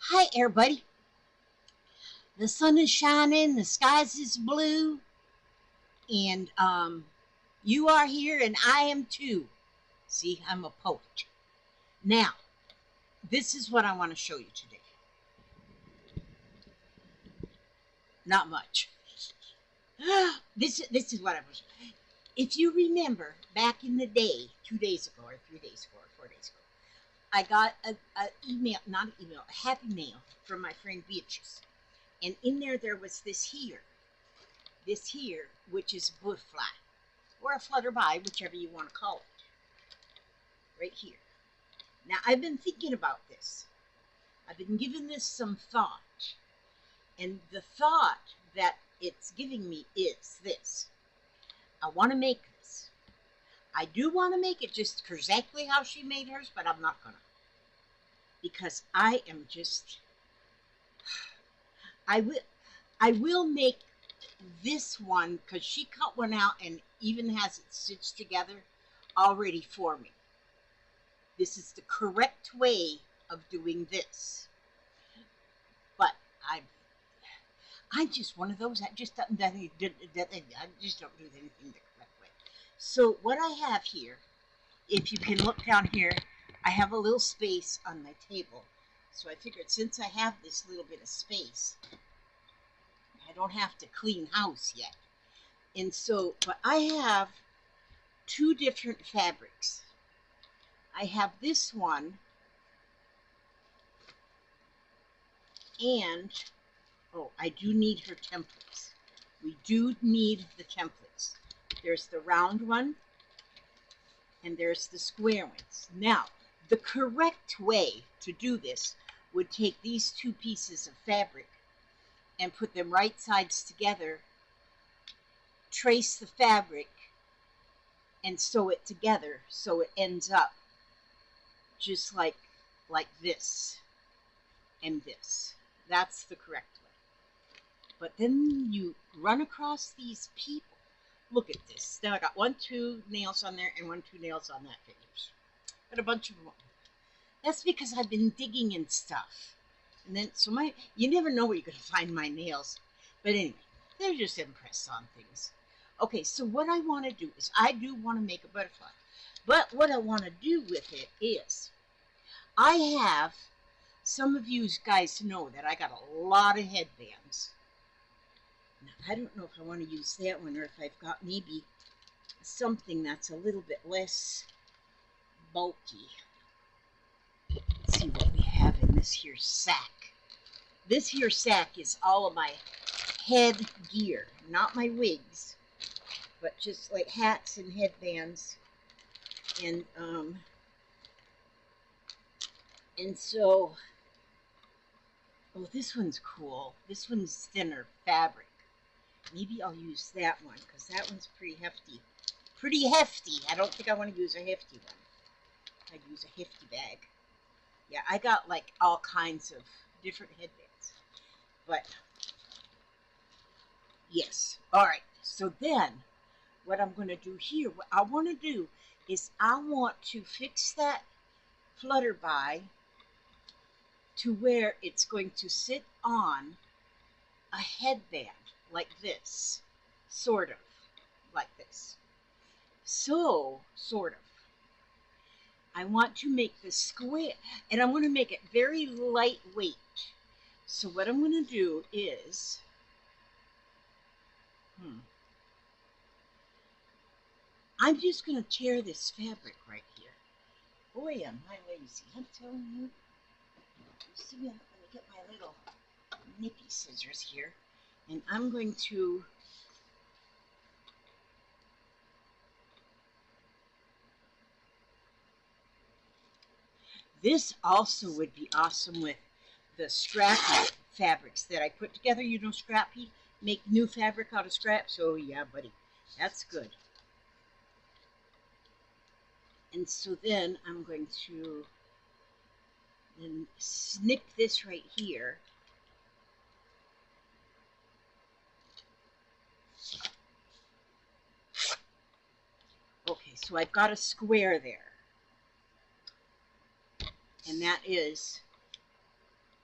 Hi, everybody. The sun is shining, the skies is blue, and you are here, and I am too. See, I'm a poet. Now, this is what I want to show you today. Not much. This is what I was. If you remember, back in the day, 2 days ago, or 3 days ago, or 4 days ago, I got a email, not an email, a happy mail from my friend Beatrice, and in there was this here, which is a butterfly or a flutterby, whichever you want to call it, right here. Now, I've been thinking about this. I've been giving this some thought. And the thought that it's giving me is this. I want to make this. I do want to make it just exactly how she made hers, but I'm not going to. Because I am just. I will make this one because she cut one out and even has it stitched together already for me. This is the correct way of doing this. But I'm just one of those. I just don't do anything the correct way. So what I have here, if you can look down here, I have a little space on my table. So I figured since I have this little bit of space, I don't have to clean house yet. And so, but I have two different fabrics. I have this one, and oh, I do need her templates. We do need the templates. There's the round one, and there's the square ones. Now, the correct way to do this would take these two pieces of fabric and put them right sides together, trace the fabric, and sew it together so it ends up just like this and this. That's the correct way. But then you run across these people. Look at this. Now I got 2 nails on there and 2 nails on that fingers. Got a bunch of them. That's because I've been digging and stuff. And then, so you never know where you're going to find my nails. But anyway, they're just impressed on things. Okay, so what I want to do is I do want to make a butterfly. But what I want to do with it is I have, some of you guys know that I got a lot of headbands. Now, I don't know if I want to use that one or if I've got maybe something that's a little bit less bulky. Let's see what we have in this here sack. This here sack is all of my head gear, not my wigs, but just like hats and headbands. And so, oh, this one's cool. This one's thinner fabric. Maybe I'll use that one because that one's pretty hefty. Pretty hefty. I don't think I want to use a hefty one. I'd use a hefty bag. Yeah, I got like all kinds of different headbands. But, yes. All right. So then, what I'm going to do here, what I want to do is I want to fix that flutterby to where it's going to sit on a headband like this, sort of like this. So, sort of. I want to make the square, and I'm going to make it very lightweight. So what I'm going to do is, I'm just going to tear this fabric right here. Boy, am I lazy. I'm telling you. See, I'm going to get my little nippy scissors here, and I'm going to this also would be awesome with the scrappy fabrics that I put together. You know, scrappy, make new fabric out of scraps. Oh yeah, buddy, that's good. And so then I'm going to then snip this right here. Okay, so I've got a square there. And that is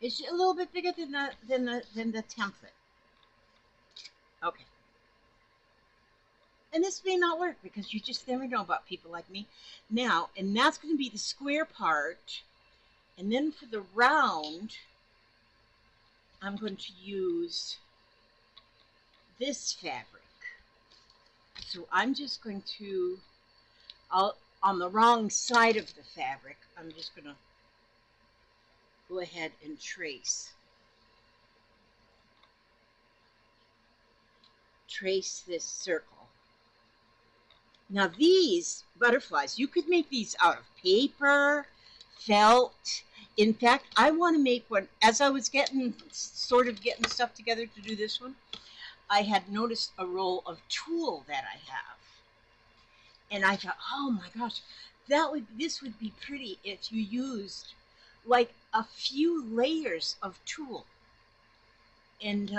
It's a little bit bigger than the template. Okay. And this may not work because you just never know about people like me. Now, and that's going to be the square part. And then for the round, I'm going to use this fabric. So I'm just going to, on the wrong side of the fabric, I'm just going to go ahead and trace this circle. Now these butterflies, you could make these out of paper, felt. In fact, I want to make one. As I was getting stuff together to do this one, I had noticed a roll of tulle that I have. And I thought, oh my gosh, this would be pretty if you used like a few layers of tulle. And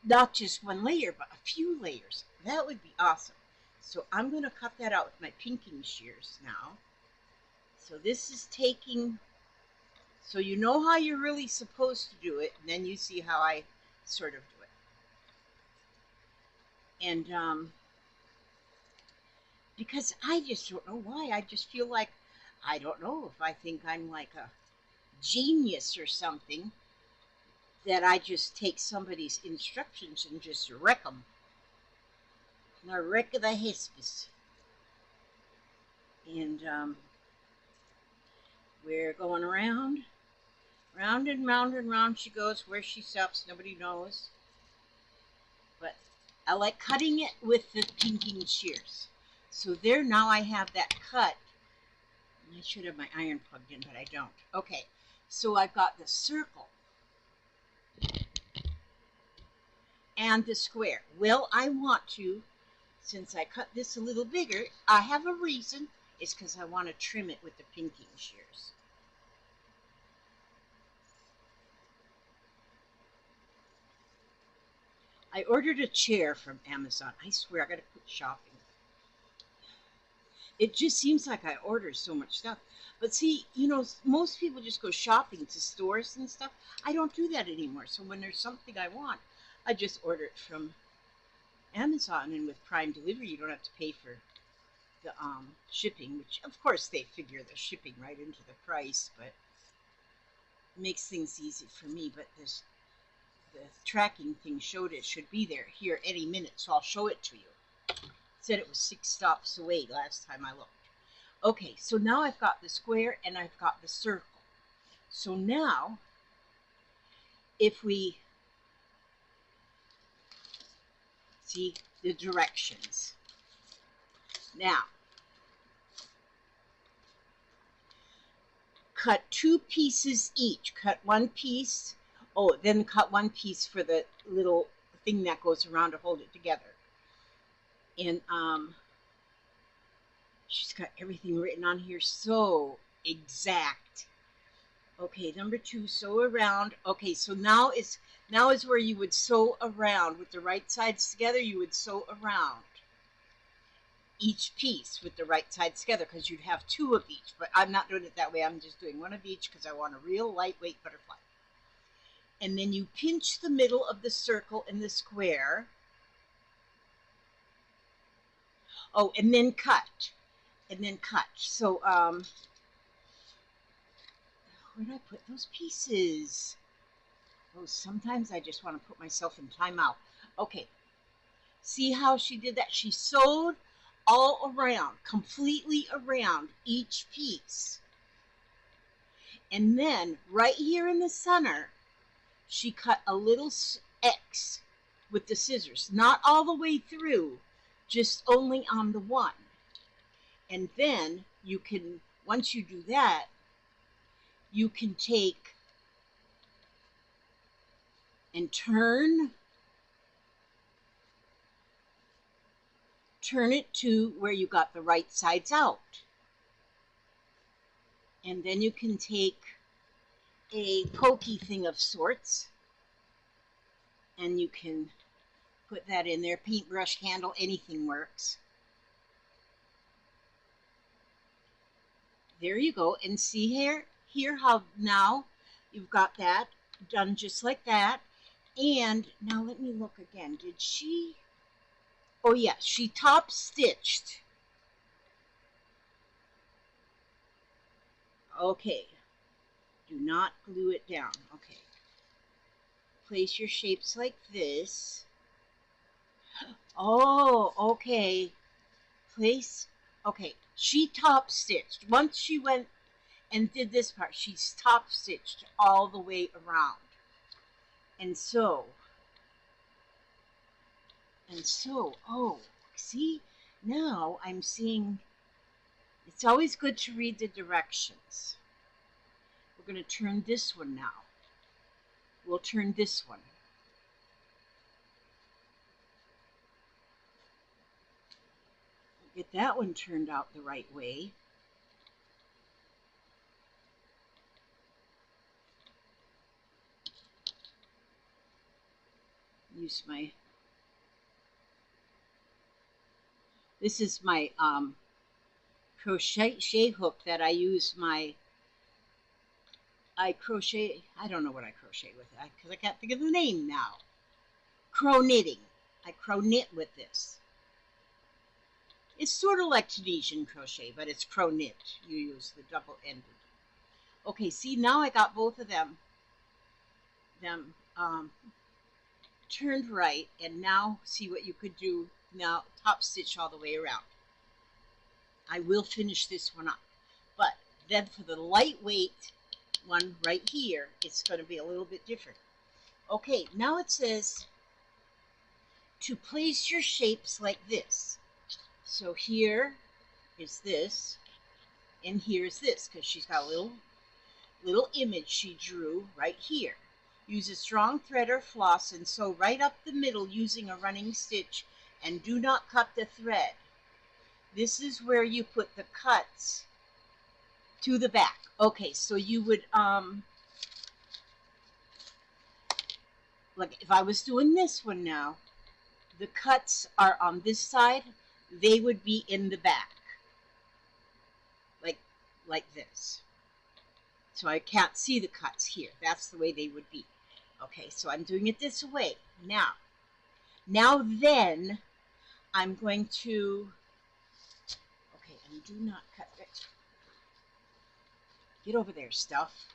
not just one layer, but a few layers. That would be awesome. So I'm going to cut that out with my pinking shears now. So this is taking, so you know how you're really supposed to do it, and then you see how I sort of do it. And because I just don't know why, I just feel like, I don't know if I think I'm like a genius or something, that I just take somebody's instructions and just wreck them. The wreck of the Hespis. And we're going around, round and round and round she goes. Where she stops, nobody knows. But I like cutting it with the pinking shears. So there, now I have that cut. I should have my iron plugged in, but I don't. Okay, so I've got the circle and the square. Well, I want to, since I cut this a little bigger, I have a reason. It's because I want to trim it with the pinking shears. I ordered a chair from Amazon. I swear, I got to quit shopping. It just seems like I order so much stuff. But see, you know, most people just go shopping to stores and stuff. I don't do that anymore. So when there's something I want, I just order it from Amazon. And with Prime delivery, you don't have to pay for the shipping, which of course they figure the shipping right into the price, but it makes things easy for me. But the tracking thing showed it should be there here any minute, so I'll show it to you. It said it was 6 stops away last time I looked. Okay, so now I've got the square and I've got the circle. So now, if we see the directions. Now, cut 2 pieces each. Cut 1 piece. Oh, then cut 1 piece for the little thing that goes around to hold it together. And she's got everything written on here so exact. Okay, number 2, sew around. Okay, so now is where you would sew around with the right sides together. You would sew around each piece with the right sides together, because you'd have 2 of each. But I'm not doing it that way. I'm just doing 1 of each because I want a real lightweight butterfly. And then you pinch the middle of the circle and the square. Oh, and then cut. And then cut. So, where did I put those pieces? Oh, sometimes I just want to put myself in timeout. Okay. See how she did that? She sewed all around, completely around each piece. And then, right here in the center, she cut a little X with the scissors. Not all the way through, just only on the one. And then you can, once you do that, you can take and turn it to where you got the right sides out. And then you can take a pokey thing of sorts and you can put that in there. Paintbrush handle, anything works. There you go. And see here, Hear how now you've got that done just like that. And now let me look again. Did she? Oh, yeah, she top stitched. Okay. Do not glue it down. Okay. Place your shapes like this. Oh, okay. Place. Okay. She top stitched. Once she went and did this part, she's top stitched all the way around. And so, oh, see, now I'm seeing, it's always good to read the directions. We're going to turn this one now. We'll turn this one. Get that one turned out the right way. Use my, this is my crochet hook that I use I crochet, I don't know what I crochet with because I can't think of the name now. Crow knitting. I crow knit with this. It's sort of like Tunisian crochet, but it's crow knit. You use the double-ended. Okay, see, now I got both of them turned right, and now see what you could do now, top stitch all the way around. I will finish this one up, but then for the lightweight one right here, it's going to be a little bit different. Okay, now it says to place your shapes like this. So here is this, and here's this, because she's got a little image she drew right here. Use a strong thread or floss and sew right up the middle using a running stitch, and do not cut the thread. This is where you put the cuts to the back. Okay, so you would, like if I was doing this one now, the cuts are on this side, they would be in the back, like this. So I can't see the cuts here. That's the way they would be. Okay, so I'm doing it this way. Now then, I'm going to, okay, and do not cut it. Get over there, stuff.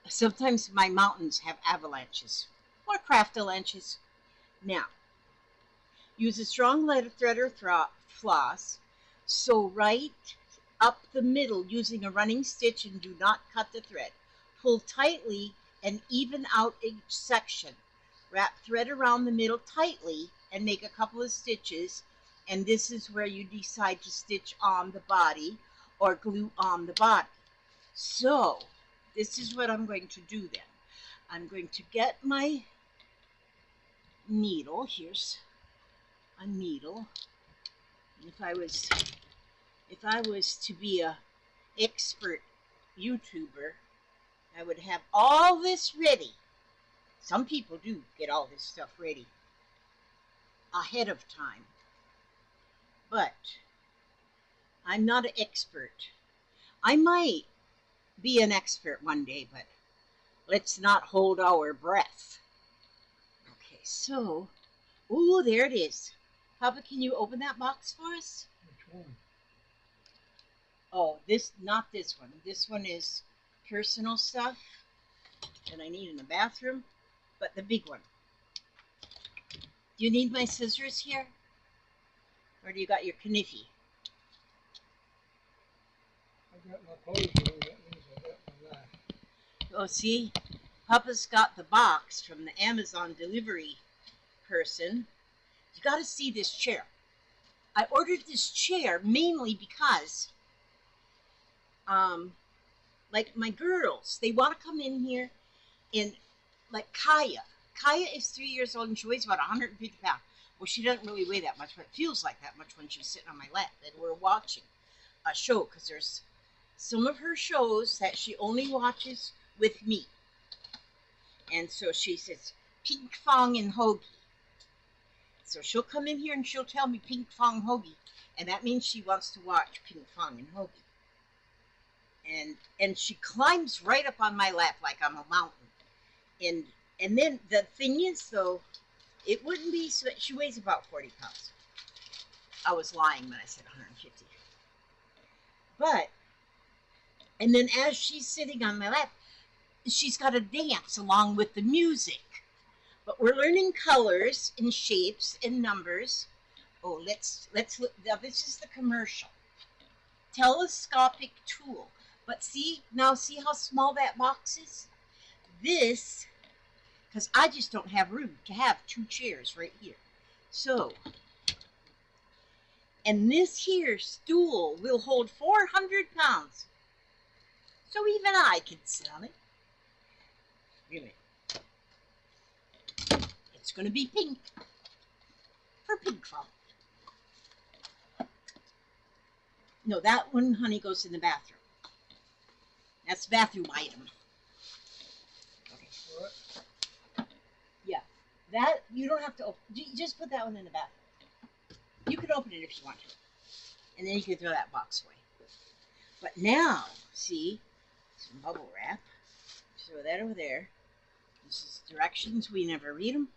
Sometimes my mountains have avalanches or craft avalanches. Now, use a strong lead thread or floss. Sew right up the middle using a running stitch and do not cut the thread. Pull tightly and even out each section. Wrap thread around the middle tightly and make a couple of stitches, and this is where you decide to stitch on the body or glue on the body. So this is what I'm going to do then. I'm going to get my needle. Here's a needle. If I was to be a expert YouTuber, I would have all this ready. Some people do get all this stuff ready ahead of time, but I'm not an expert. I might be an expert one day, but let's not hold our breath. Okay, so, ooh, there it is. Papa, can you open that box for us? Which one? Oh, not this one. This one is personal stuff that I need in the bathroom, but the big one. Do you need my scissors here? Or do you got your kniffy? I got my clothes on, that means I got my knife. Oh, see? Papa's got the box from the Amazon delivery person. You got to see this chair. I ordered this chair mainly because, like my girls, they want to come in here and, like Kaya. Kaya is 3 years old and she weighs about 150 pounds. Well, she doesn't really weigh that much, but it feels like that much when she's sitting on my lap. And we're watching a show because there's some of her shows that she only watches with me. And so she says, Pink Fong and Hoagie. So she'll come in here and she'll tell me Pink Fong Hoagie. And that means she wants to watch Pink Fong and Hoagie. and she climbs right up on my lap like I'm a mountain. And then the thing is, though, it wouldn't be. She weighs about 40 pounds. I was lying when I said 150. But and then as she's sitting on my lap, she's got to dance along with the music. But we're learning colors and shapes and numbers. Oh, let's look. Now this is the commercial. Telescopic tool. But see how small that box is. This, because I just don't have room to have 2 chairs right here. So, and this here stool will hold 400 pounds. So even I can sit on it. Wait a minute. It's going to be pink for pink fun. No, that one, honey, goes in the bathroom. That's bathroom item. Okay. What? Yeah, that you don't have to open. Just put that one in the bathroom. You can open it if you want to, and then you can throw that box away. But now, see, some bubble wrap. Throw that over there. This is directions. We never read them.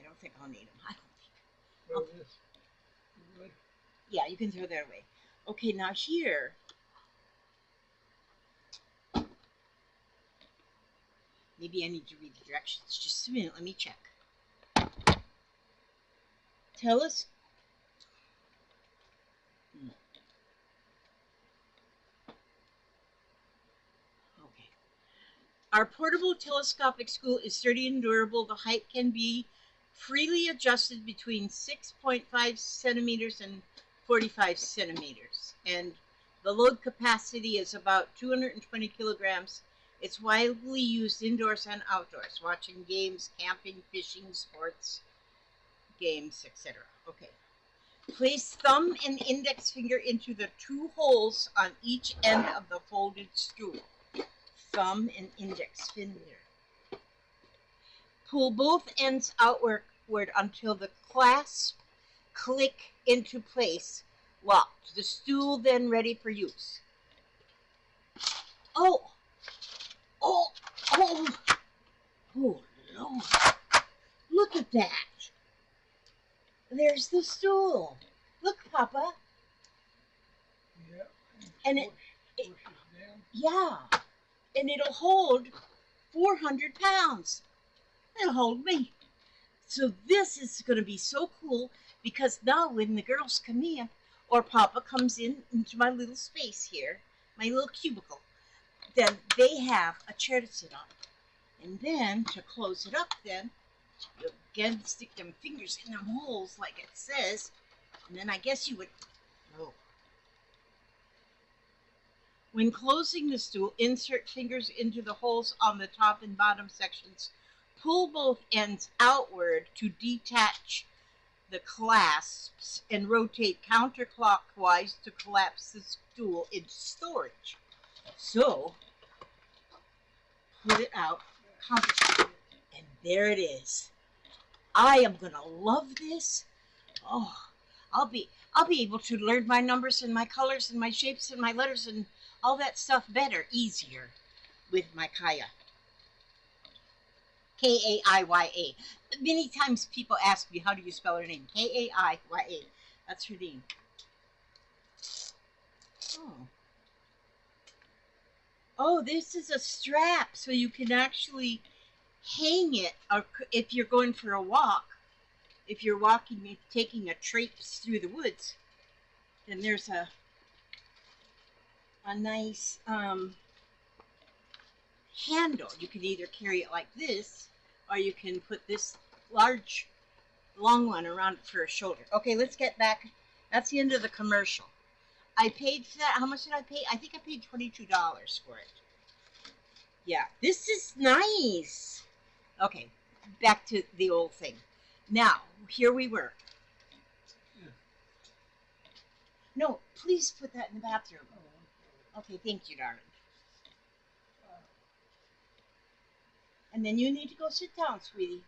I don't think I'll need them. I don't think. Throw this. Good. Yeah, you can throw that away. Okay, now here. Maybe I need to read the directions. Just a minute. Let me check. Tell us. Okay. Our portable telescopic stool is sturdy and durable. The height can be freely adjusted between 6.5 centimeters and 45 centimeters. And the load capacity is about 220 kilograms. It's widely used indoors and outdoors, watching games, camping, fishing, sports, games, etc. Okay. Place thumb and index finger into the 2 holes on each end of the folded stool. Thumb and index finger. Pull both ends outward until the clasp click into place. Locked. The stool then ready for use. Oh! Oh! Oh! Oh, Lord. Look at that. There's the stool. Look, Papa. Yeah. And push down. Yeah. And it'll hold 400 pounds. It'll hold me. So this is going to be so cool because now when the girls come in or Papa comes into my little space here, my little cubicle, then they have a chair to sit on. And then to close it up, then you again stick them fingers in them holes like it says, and then I guess you would. Oh. When closing the stool, insert fingers into the holes on the top and bottom sections. Pull both ends outward to detach the clasps and rotate counterclockwise to collapse the stool into storage. So, put it out, and there it is. I am gonna love this. Oh, I'll be able to learn my numbers and my colors and my shapes and my letters and all that stuff better, easier with my Kaya. Kaiya. Many times people ask me, how do you spell her name? Kaiya. That's her name. Oh. Oh, this is a strap, so you can actually hang it, or if you're going for a walk, if you're walking and taking a traipse through the woods, then there's a nice handle. You can either carry it like this, or you can put this large, long one around for a shoulder. Okay, let's get back. That's the end of the commercial. I paid for that. How much did I pay? I think I paid $22 for it. Yeah, this is nice. Okay, back to the old thing. Now, here we were. No, please put that in the bathroom. Okay, thank you, darling. And then you need to go sit down, sweetie.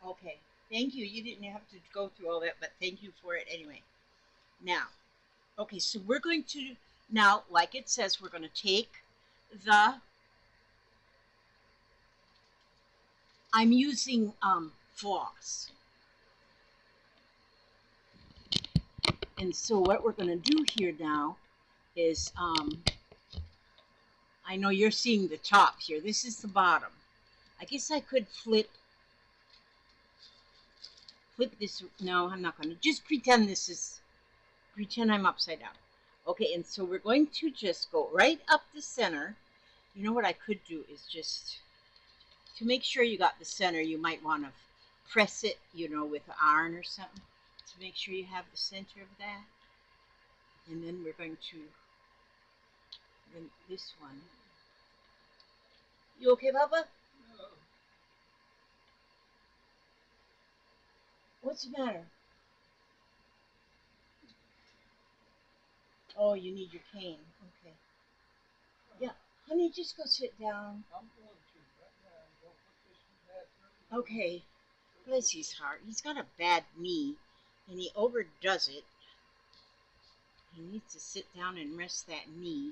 Okay, thank you. You didn't have to go through all that, but thank you for it anyway. Now, okay, so we're going to Now, like it says, we're going to take the, I'm using floss. And so what we're going to do here now is, I know you're seeing the top here. This is the bottom. I guess I could flip this. No, I'm not going to. Just pretend pretend I'm upside down. Okay, and so we're going to just go right up the center. You know what I could do is just, to make sure you got the center, you might want to press it, you know, with an iron or something to make sure you have the center of that. And then we're going to, then this one. You okay, Papa? No. What's the matter? Oh, you need your cane. Okay. Yeah, honey, just go sit down. I'm going to right now. Don't put this in that room. Okay. Bless his heart. He's got a bad knee, and he overdoes it. He needs to sit down and rest that knee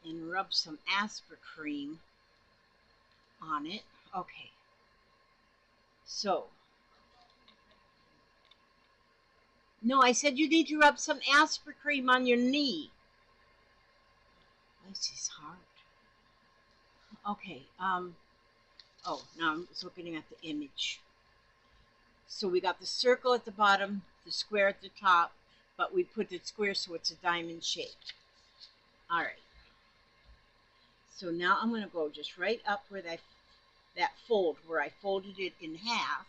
and rub some Aspercreme on it. Okay. So, no, I said you need to rub some Aspercreme on your knee. Bless his heart. Okay. Oh, now I'm just looking at the image. So we got the circle at the bottom, the square at the top, but we put the square so it's a diamond shape. All right. So now I'm going to go just right up where that fold, where I folded it in half.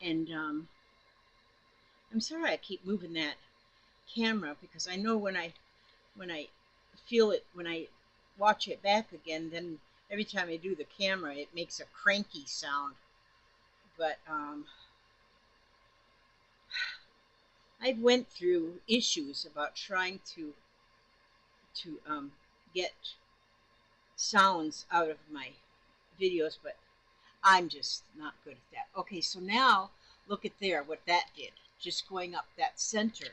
And I'm sorry I keep moving that camera, because I know when I feel it, when I watch it back again, then every time I do the camera, it makes a cranky sound. But I've went through issues about trying to get sounds out of my videos, but I'm just not good at that. Okay, so now look at there, what that did. Just going up that center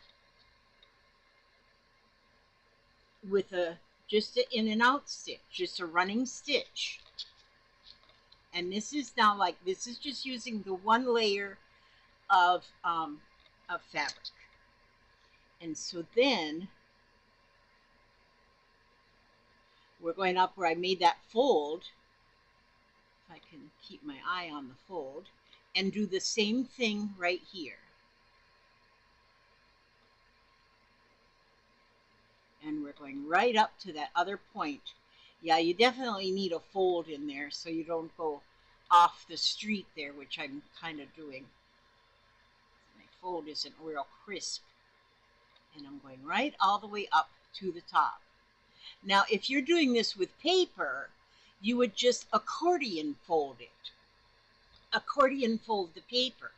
with just an in and out stitch, just a running stitch. And this is now like, this is just using the one layer of fabric. And so then we're going up where I made that fold, if I can keep my eye on the fold, and do the same thing right here. And we're going right up to that other point. Yeah, you definitely need a fold in there so you don't go off the street there, which I'm kind of doing. My fold isn't real crisp. And I'm going right all the way up to the top. Now, if you're doing this with paper, you would just accordion fold it. Accordion fold the paper.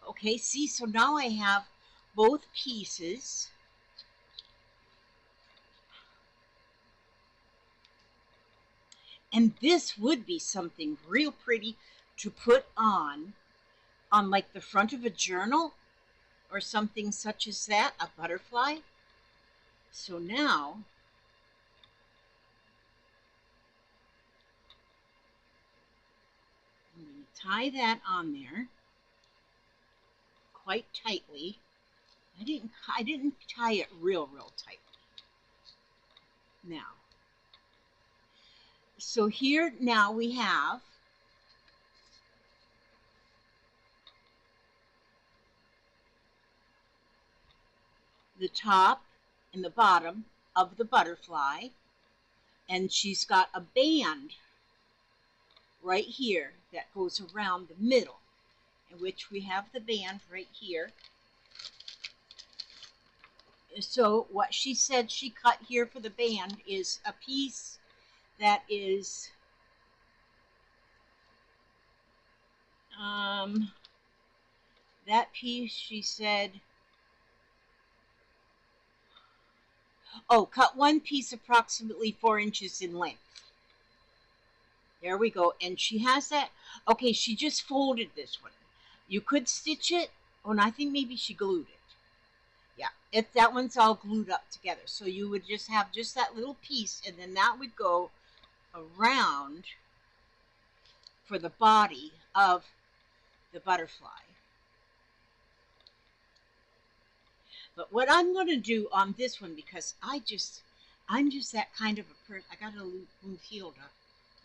Okay, see, so now I have both pieces. And this would be something real pretty to put on like the front of a journal or something such as that, a butterfly. So now I'm going to tie that on there quite tightly. I didn't tie it real tightly. Now, so here now we have the top and the bottom of the butterfly, and she's got a band right here that goes around the middle, in which we have the band right here. So what she said she cut here for the band is a piece that is that piece, she said, oh, cut one piece approximately 4 inches in length. There we go. And she has that. Okay, she just folded this one. You could stitch it, Oh, and I think maybe she glued it. Yeah, that one's all glued up together. So you would just have just that little piece, and then that would go around for the body of the butterfly. But what I'm going to do on this one, because I'm just that kind of a person. I got to move Hilda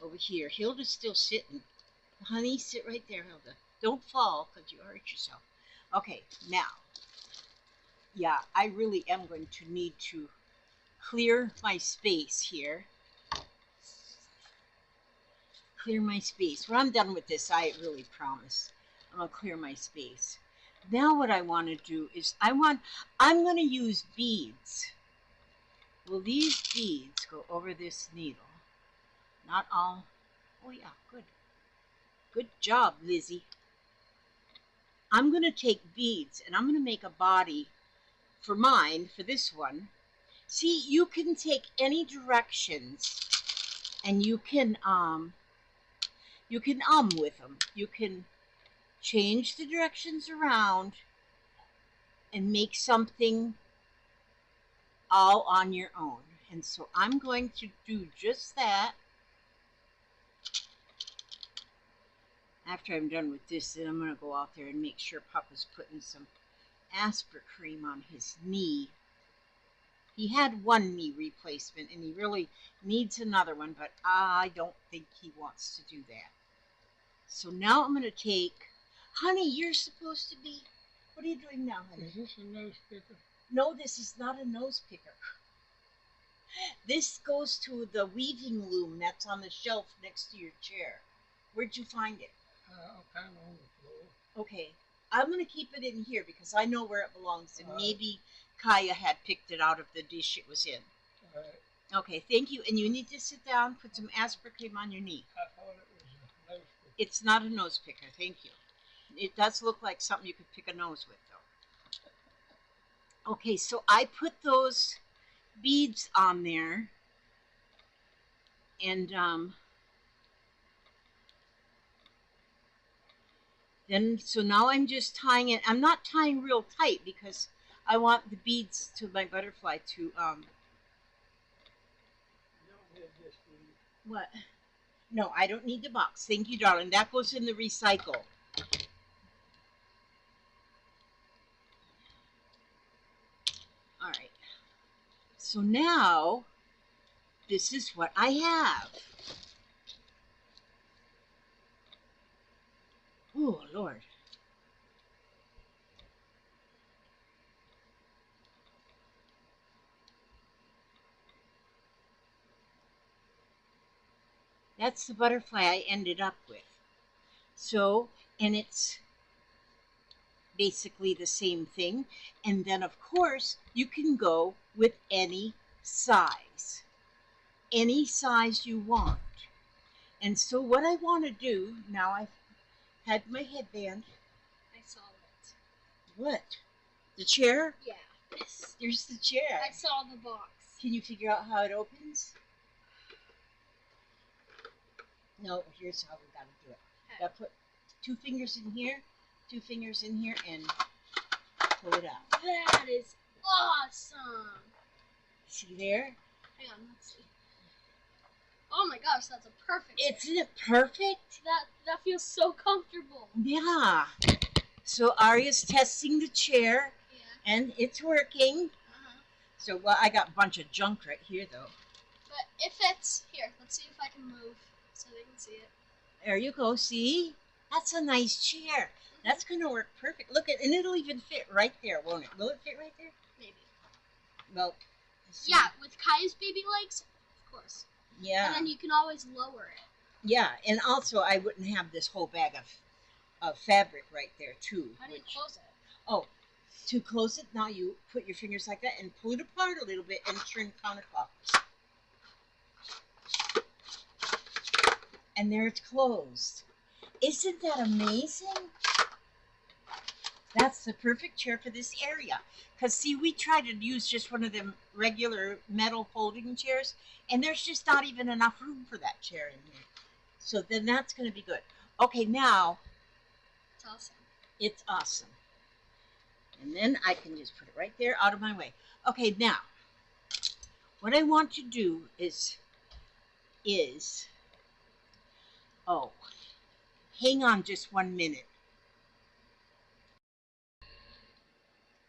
over here. Hilda's still sitting. Honey, sit right there, Hilda. Don't fall because you hurt yourself. Okay, now, yeah, I really am going to need to clear my space here. Clear my space. When I'm done with this, I really promise I'm going to clear my space. Now what I want to do is I'm going to use beads. Will these beads go over this needle? Not all. Oh yeah, good. Good job, Lizzie. I'm going to take beads and I'm going to make a body for mine, for this one. See, you can take any directions and you can with them. You can change the directions around and make something all on your own. And so I'm going to do just that. After I'm done with this, then I'm going to go out there and make sure Papa's putting some aspirin cream on his knee. He had one knee replacement and he really needs another one, but I don't think he wants to do that. So now I'm going to take, honey, you're supposed to be, what are you doing now, honey? Is this a nose picker? No, this is not a nose picker. This goes to the weaving loom that's on the shelf next to your chair. Where'd you find it? Kind of on the floor. Okay, I'm going to keep it in here because I know where it belongs, and maybe Kaya had picked it out of the dish it was in. All right. Okay, thank you. And you need to sit down, put some aspirin cream on your knee. I thought it was a nose picker. It's not a nose picker, thank you. It does look like something you could pick a nose with, though. Okay, so I put those beads on there, and then, so now I'm just tying it. I'm not tying real tight because I want the beads to my butterfly to, You don't need this, do you? what? No, I don't need the box. Thank you, darling. That goes in the recycle. All right. So now, this is what I have. Oh, Lord. That's the butterfly I ended up with. So, and it's basically the same thing. And then, of course, you can go with any size you want. And so what I want to do, now I've had my headband. I saw it. What? The chair? Yeah. There's the chair. I saw the box. Can you figure out how it opens? No, here's how we gotta do it. Gotta put 2 fingers in here, 2 fingers in here, and pull it out. That is awesome. See there? Hang on, let's see. Oh my gosh, that's a perfect. Isn't it perfect? That feels so comfortable. Yeah. So Arya's testing the chair, Yeah. and it's working. So, well, I got a bunch of junk right here, though. But it fits. Here, let's see if I can move so they can see it. There you go. See? That's a nice chair. That's going to work perfect. Look at, and it'll even fit right there, won't it? Will it fit right there? Maybe. Well, yeah, with Kaya's baby legs, of course. Yeah. And then you can always lower it. Yeah, and also I wouldn't have this whole bag of fabric right there, too. How do you close it? Oh, to close it, now you put your fingers like that and pull it apart a little bit and turn counterclockwise. And there it's closed. Isn't that amazing? That's the perfect chair for this area. Because, see, we tried to use just one of them regular metal folding chairs, and there's just not even enough room for that chair in here. So then that's going to be good. Okay, now. It's awesome. It's awesome. And then I can just put it right there out of my way. Okay, now, what I want to do is, oh, hang on just 1 minute.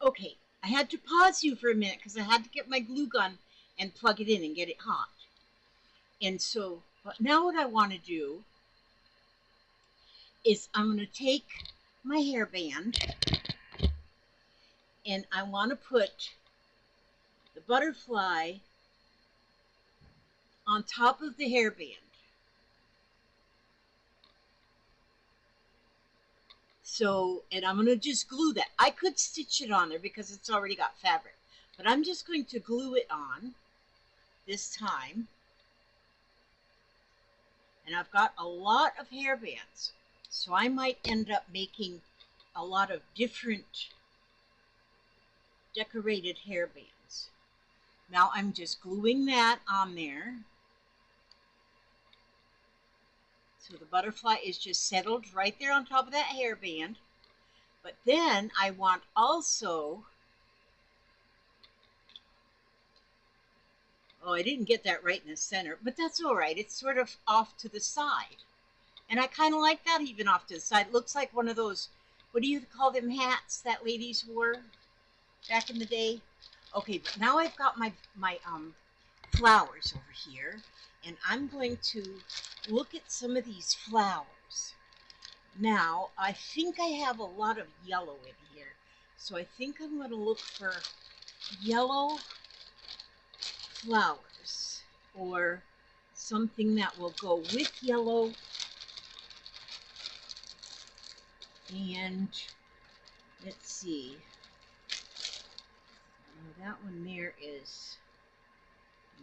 Okay, I had to pause you for a minute because I had to get my glue gun and plug it in and get it hot. And so, but now what I want to do is I'm going to take my hairband and I want to put the butterfly on top of the hairband. So, and I'm going to just glue that. I could stitch it on there because it's already got fabric, but I'm just going to glue it on this time. And I've got a lot of hairbands, so I might end up making a lot of different decorated hairbands. Now I'm just gluing that on there. So the butterfly is just settled right there on top of that hairband. But then I want also, oh, I didn't get that right in the center, but that's all right. It's sort of off to the side. And I kind of like that even off to the side. It looks like one of those, what do you call them, hats that ladies wore back in the day? Okay, but now I've got my flowers over here, and I'm going to look at some of these flowers. Now, I think I have a lot of yellow in here, so I think I'm going to look for yellow flowers or something that will go with yellow. And let's see. That one there is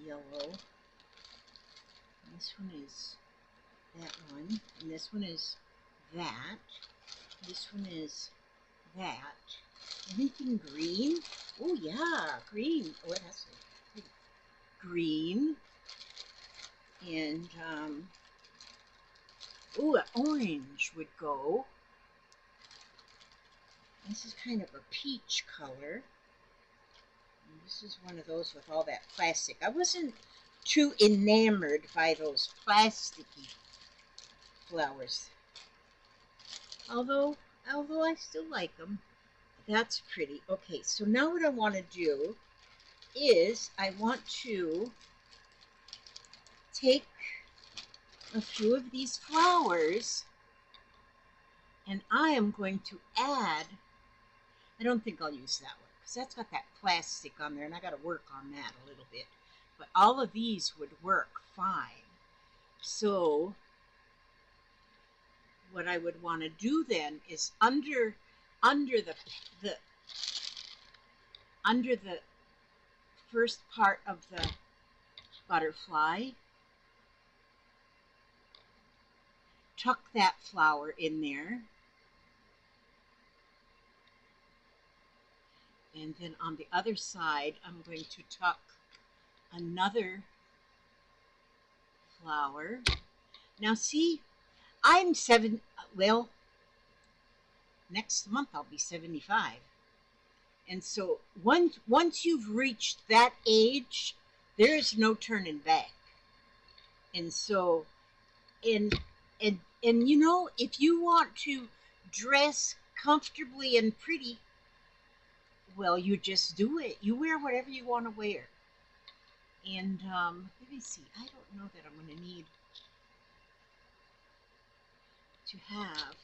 yellow. This one is that one. And this one is that. This one is that. Anything green? Oh, yeah, green. Oh, it has to be green. And, oh, orange would go. This is kind of a peach color. And this is one of those with all that plastic. I wasn't too enamored by those plasticky flowers. Although I still like them. That's pretty. Okay, so now what I want to do is I want to take a few of these flowers and I am going to add, I don't think I'll use that one because that's got that plastic on there and I got to work on that a little bit. But all of these would work fine. So what I would want to do then is under the first part of the butterfly, tuck that flower in there. And then on the other side, I'm going to tuck another flower. Now see, well, next month I'll be 75. And so once you've reached that age, there's no turning back. And so, and you know, if you want to dress comfortably and pretty, well, you just do it. You wear whatever you want to wear. And let me see. I don't know that I'm going to need to have.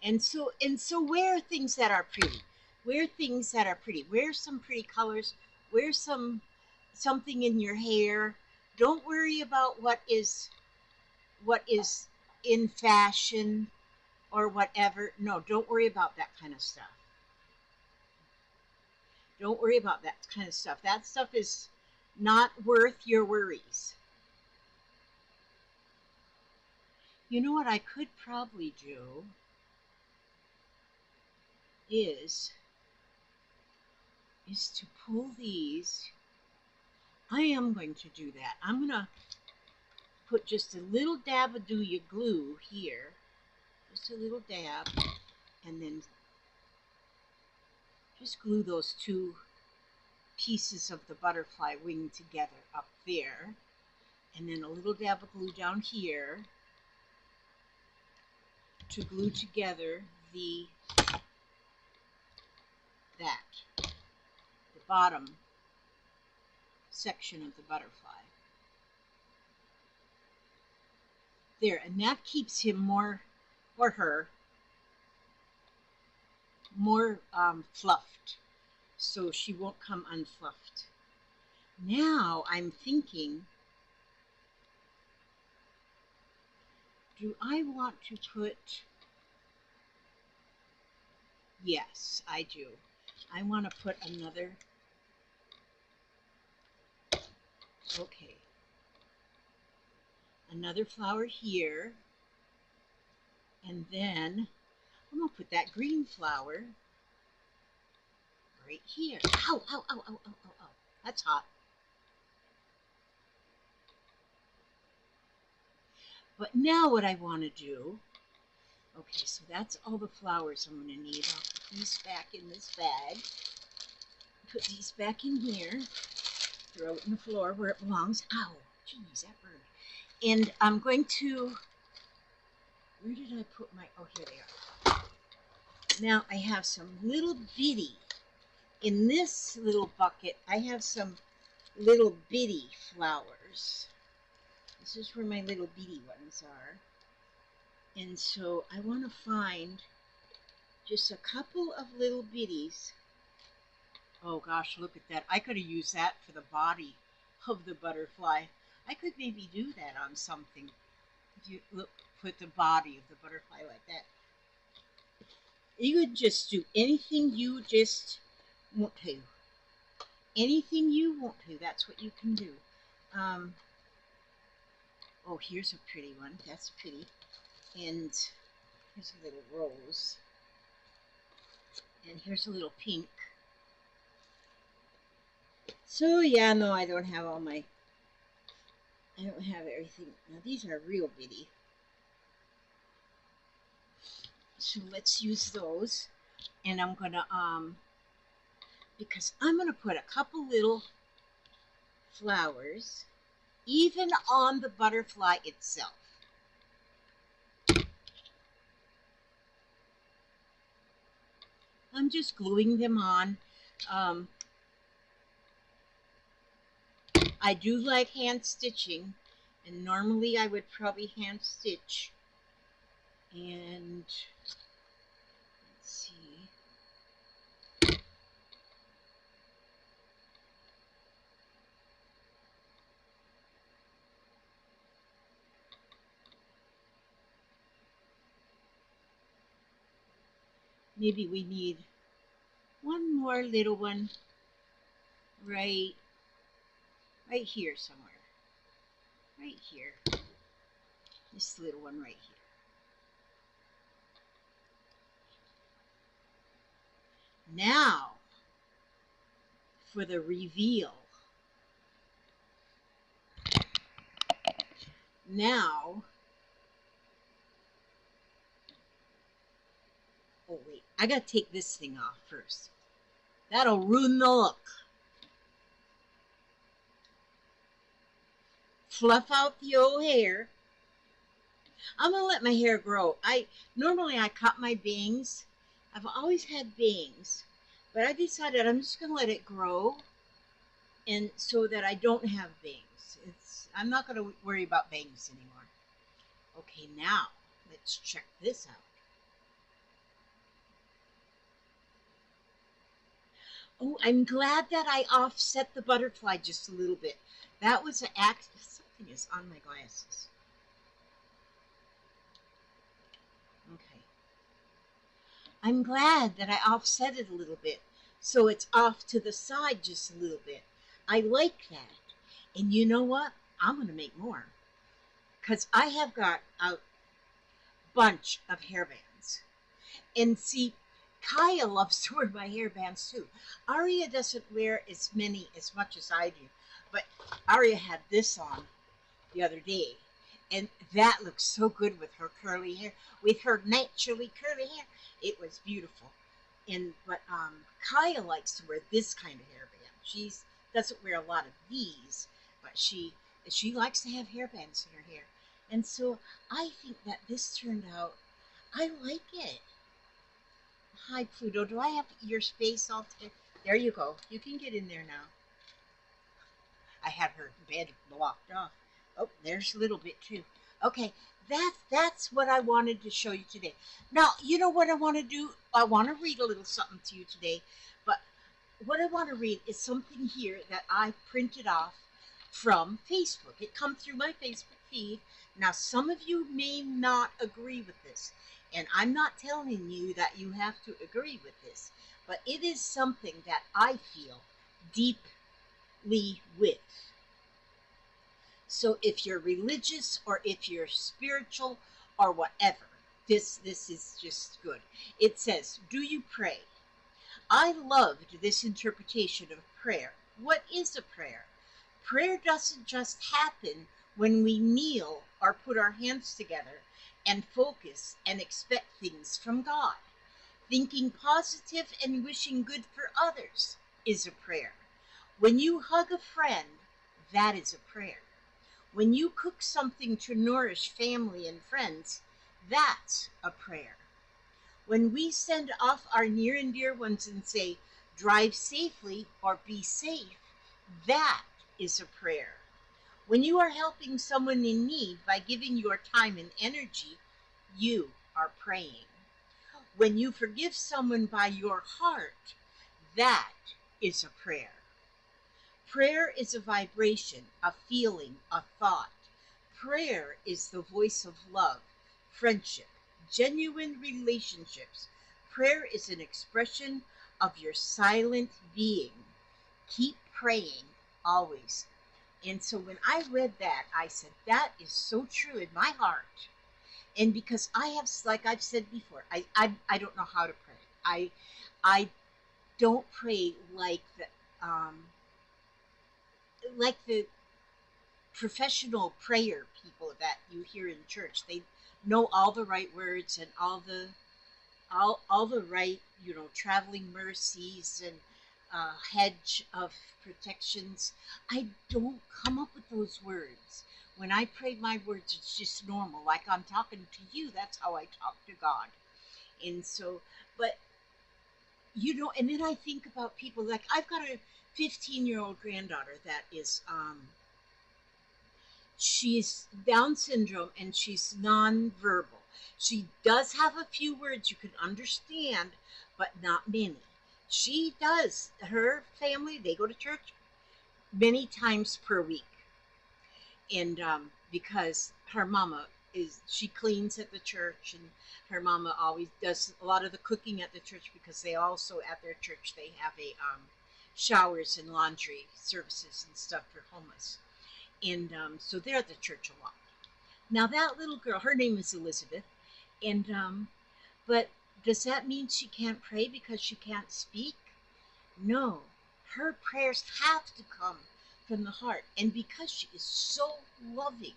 And so wear things that are pretty. Wear things that are pretty. Wear some pretty colors. Wear something in your hair. Don't worry about what is in fashion or whatever. No, don't worry about that kind of stuff. Don't worry about that kind of stuff. That stuff is not worth your worries. You know what I could probably do is to pull these. I am going to do that. I'm going to put just a little dab of glue here. Just a little dab. And then just glue those two pieces of the butterfly wing together up there, and then a little dab of glue down here to glue together the bottom section of the butterfly. There, and that keeps him more, or her, more fluffed, so she won't come unfluffed. Now I'm thinking, do I want to put, yes, I do. I want to put another, okay, another flower here, and then I'm going to put that green flower right here. Ow, ow, ow, ow, ow, ow, ow. That's hot. But now what I want to do, okay, so that's all the flowers I'm going to need. I'll put these back in this bag. Put these back in here. Throw it in the floor where it belongs. Ow, jeez, that burned. And I'm going to, where did I put my, oh, here they are. Now I have some little bitty, in this little bucket, I have some little bitty flowers. This is where my little bitty ones are. And so I want to find just a couple of little bitties. Oh gosh, look at that. I could have used that for the body of the butterfly. I could maybe do that on something. If you look, put the body of the butterfly like that. You could just do anything you just want to. Anything you want to, that's what you can do. Oh, here's a pretty one. That's pretty. And here's a little rose. And here's a little pink. So yeah, no, I don't have all my, I don't have everything. Now these are real bitty. So let's use those. And I'm gonna, because I'm gonna put a couple little flowers even on the butterfly itself. I'm just gluing them on. I do like hand stitching, and normally I would probably hand stitch. And let's see. Maybe we need one more little one right here somewhere. Right here. This little one right here. Now, for the reveal. Now, oh wait, I gotta take this thing off first. That'll ruin the look. Fluff out the old hair. I'm gonna let my hair grow. Normally I cut my bangs. I've always had bangs, but I decided I'm just gonna let it grow, and so that I don't have bangs. I'm not gonna worry about bangs anymore. Okay, now let's check this out. Oh, I'm glad that I offset the butterfly just a little bit. That was an act. Something is on my glasses. Okay. I'm glad that I offset it a little bit, so it's off to the side just a little bit. I like that. And you know what? I'm going to make more, because I have got a bunch of hairbands. And see, Kaya loves to wear my hairbands too. Aria doesn't wear as much as I do, but Aria had this on the other day, and that looks so good with her curly hair, with her naturally curly hair. It was beautiful. But Kaya likes to wear this kind of hairband. She doesn't wear a lot of these, but she likes to have hairbands in her hair. And so I think that this turned out. I like it. Hi, Pluto. Do I have your space all together? There you go. You can get in there now. I have her bed blocked off. Oh, there's a little bit too. Okay, that's what I wanted to show you today. Now, you know what I want to do? I want to read a little something to you today. But what I want to read is something here that I printed off from Facebook. It comes through my Facebook feed. Now, some of you may not agree with this, and I'm not telling you that you have to agree with this, but it is something that I feel deeply with. So if you're religious or if you're spiritual or whatever, this is just good. It says, "Do you pray?" I loved this interpretation of prayer. What is a prayer? Prayer doesn't just happen when we kneel or put our hands together and focus and expect things from God. Thinking positive and wishing good for others is a prayer. When you hug a friend, that is a prayer. When you cook something to nourish family and friends, that's a prayer. When we send off our near and dear ones and say, "Drive safely" or "Be safe," that is a prayer. When you are helping someone in need by giving your time and energy, you are praying. When you forgive someone by your heart, that is a prayer. Prayer is a vibration, a feeling, a thought. Prayer is the voice of love, friendship, genuine relationships. Prayer is an expression of your silent being. Keep praying always. And so when I read that, I said, that is so true in my heart. And because I have, like I've said before, I don't know how to pray. I don't pray like the professional prayer people that you hear in church. They know all the right words and all the right, traveling mercies and hedge of protections. I don't come up with those words. When I pray my words, it's just normal. Like I'm talking to you, that's how I talk to God. And so, but and then I think about people like I've got a 15-year-old granddaughter that is she's Down syndrome and she's nonverbal. She does have a few words you can understand, but not many. She does. Her family, they go to church many times per week. And because her mama she cleans at the church, and her mama always does a lot of the cooking at the church because they also, at their church, they have a showers and laundry services and stuff for homeless. And so they're at the church a lot. Now that little girl, her name is Elizabeth, and but does that mean she can't pray because she can't speak? No, her prayers have to come from the heart, and because she is so loving,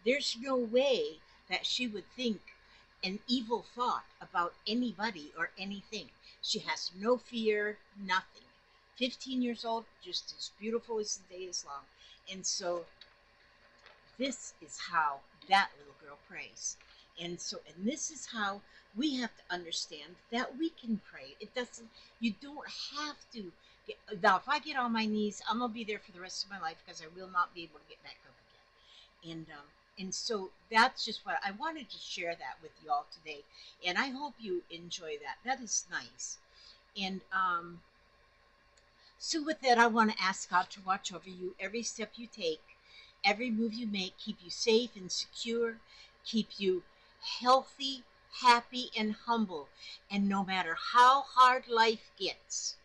there's no way that she would think an evil thought about anybody or anything. She has no fear, nothing. 15 years old, just as beautiful as the day is long. And so this is how that little girl prays. And this is how we have to understand that we can pray. You don't have to. Now, if I get on my knees, I'm going to be there for the rest of my life because I will not be able to get back up again. And so that's just what I wanted to share that with you all today. And I hope you enjoy that. That is nice. And so with that, I want to ask God to watch over you every step you take, every move you make, keep you safe and secure, keep you healthy, happy, and humble. And no matter how hard life gets,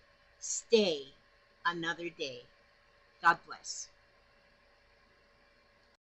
stay another day. God bless.